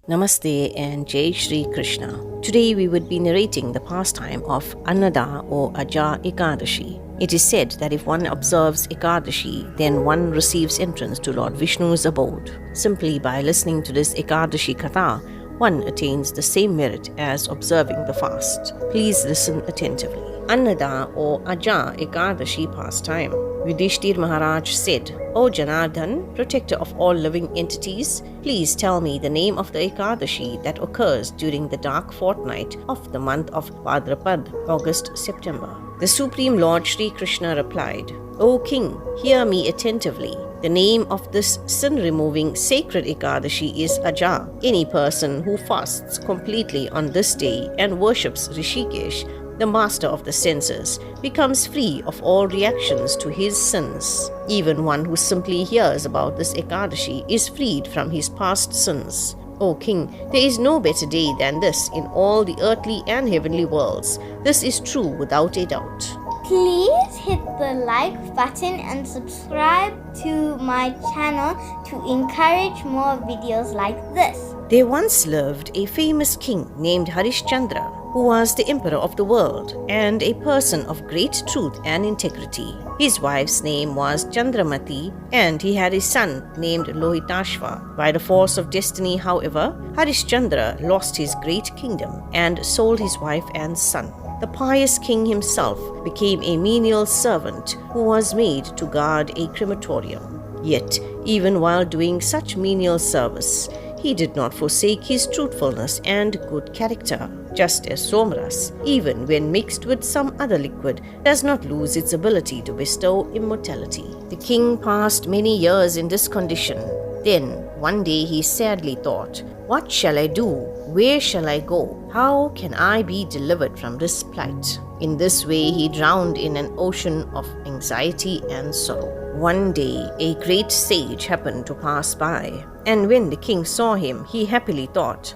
Namaste and Jai Shri Krishna. Today we would be narrating the pastime of Annadaa or Ajaa Ekadashi. It is said that if one observes Ekadashi, then one receives entrance to Lord Vishnu's abode. Simply by listening to this ekadashikabhai, one attains the same merit as observing the fast. Please listen attentively. Annadaa or Ajaa Ekadashi pastime. Yudhishthir Maharaj said, "O Janardhan, protector of all living entities, please tell me the name of the Ekadashi that occurs during the dark fortnight of the month of Bhaadrapad, August-September." The Supreme Lord Sri Krishna replied, "O King, hear me attentively. The name of this sin-removing sacred Ekadashi is Ajaa. Any person who fasts completely on this day and worships Rishikesh, the master of the senses, becomes free of all reactions to his sins. Even one who simply hears about this Ekadashi is freed from his past sins. O King, there is no better day than this in all the earthly and heavenly worlds. This is true without a doubt." Please hit the like button and subscribe to my channel to encourage more videos like this. There once lived a famous king named Harishchandra, who was the emperor of the world and a person of great truth and integrity. His wife's name was Chandramati, and he had a son named Lohitashva. By the force of destiny, however, Harishchandra lost his great kingdom and sold his wife and son. The pious king himself became a menial servant who was made to guard a crematorium. Yet, even while doing such menial service, he did not forsake his truthfulness and good character, just as somras, even when mixed with some other liquid, does not lose its ability to bestow immortality. The king passed many years in this condition. Then, one day he sadly thought, "What shall I do? Where shall I go? How can I be delivered from this plight?" In this way, he drowned in an ocean of anxiety and sorrow. One day, a great sage happened to pass by, and when the king saw him, he happily thought,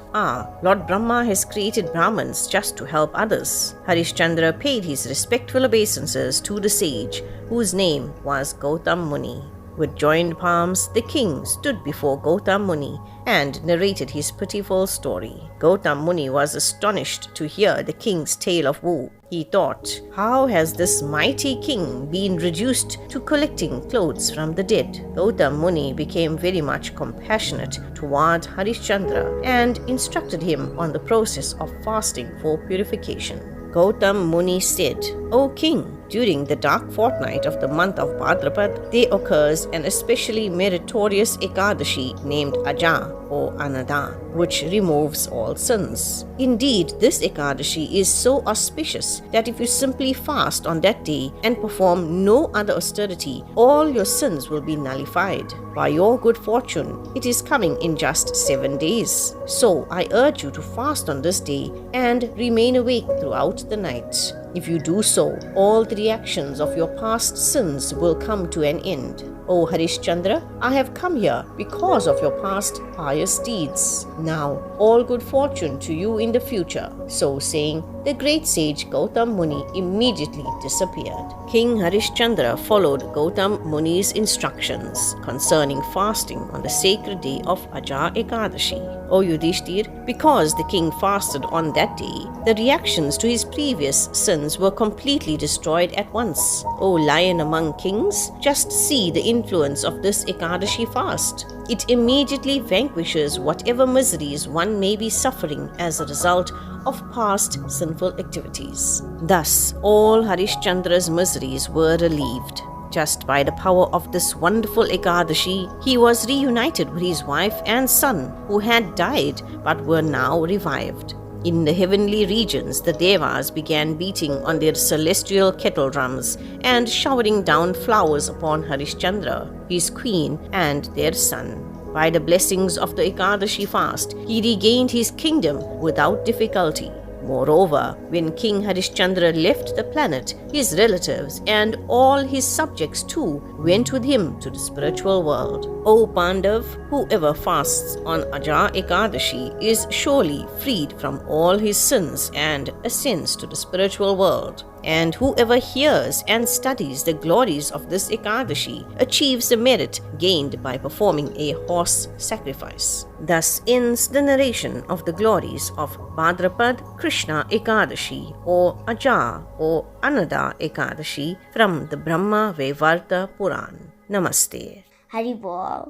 Lord Brahma has created Brahmins just to help others." Harishchandra paid his respectful obeisances to the sage, whose name was Gautam Muni. With joined palms, the king stood before Gautam Muni and narrated his pitiful story. Gautam Muni was astonished to hear the king's tale of woe. He thought, "How has this mighty king been reduced to collecting clothes from the dead?" Gautam Muni became very much compassionate toward Harishchandra and instructed him on the process of fasting for purification. Gautam Muni said, "O king, during the dark fortnight of the month of Bhaadrapad, there occurs an especially meritorious Ekadashi named Ajaa or Annadaa, which removes all sins. Indeed, this Ekadashi is so auspicious that if you simply fast on that day and perform no other austerity, all your sins will be nullified. By your good fortune, it is coming in just 7 days. So I urge you to fast on this day and remain awake throughout the night. If you do so, all the reactions of your past sins will come to an end. O Harishchandra, I have come here because of your past pious deeds. Now, all good fortune to you in the future." So saying, the great sage Gautam Muni immediately disappeared. King Harishchandra followed Gautam Muni's instructions concerning fasting on the sacred day of Ajaa Ekadashi. O Yudhishthir, because the king fasted on that day, the reactions to his previous sins were completely destroyed at once. O lion among kings, just see the influence of this Ekadashi fast. It immediately vanquishes whatever miseries one may be suffering as a result of past sinful activities. Thus, all Harishchandra's miseries were relieved. Just by the power of this wonderful Ekadashi, he was reunited with his wife and son, who had died but were now revived. In the heavenly regions, the Devas began beating on their celestial kettle drums and showering down flowers upon Harishchandra, his queen, and their son. By the blessings of the Ekadashi fast, he regained his kingdom without difficulty. Moreover, when King Harishchandra left the planet, his relatives and all his subjects too went with him to the spiritual world. O Pandav, whoever fasts on Ajaa Ekadashi is surely freed from all his sins and ascends to the spiritual world. and whoever hears and studies the glories of this Ekadashi achieves the merit gained by performing a horse sacrifice. Thus ends the narration of the glories of Bhaadrapad Krishna Ekadashi or Ajaa or Annadaa Ekadashi from the Brahma Vaivarta Puran. Namaste. Haribol.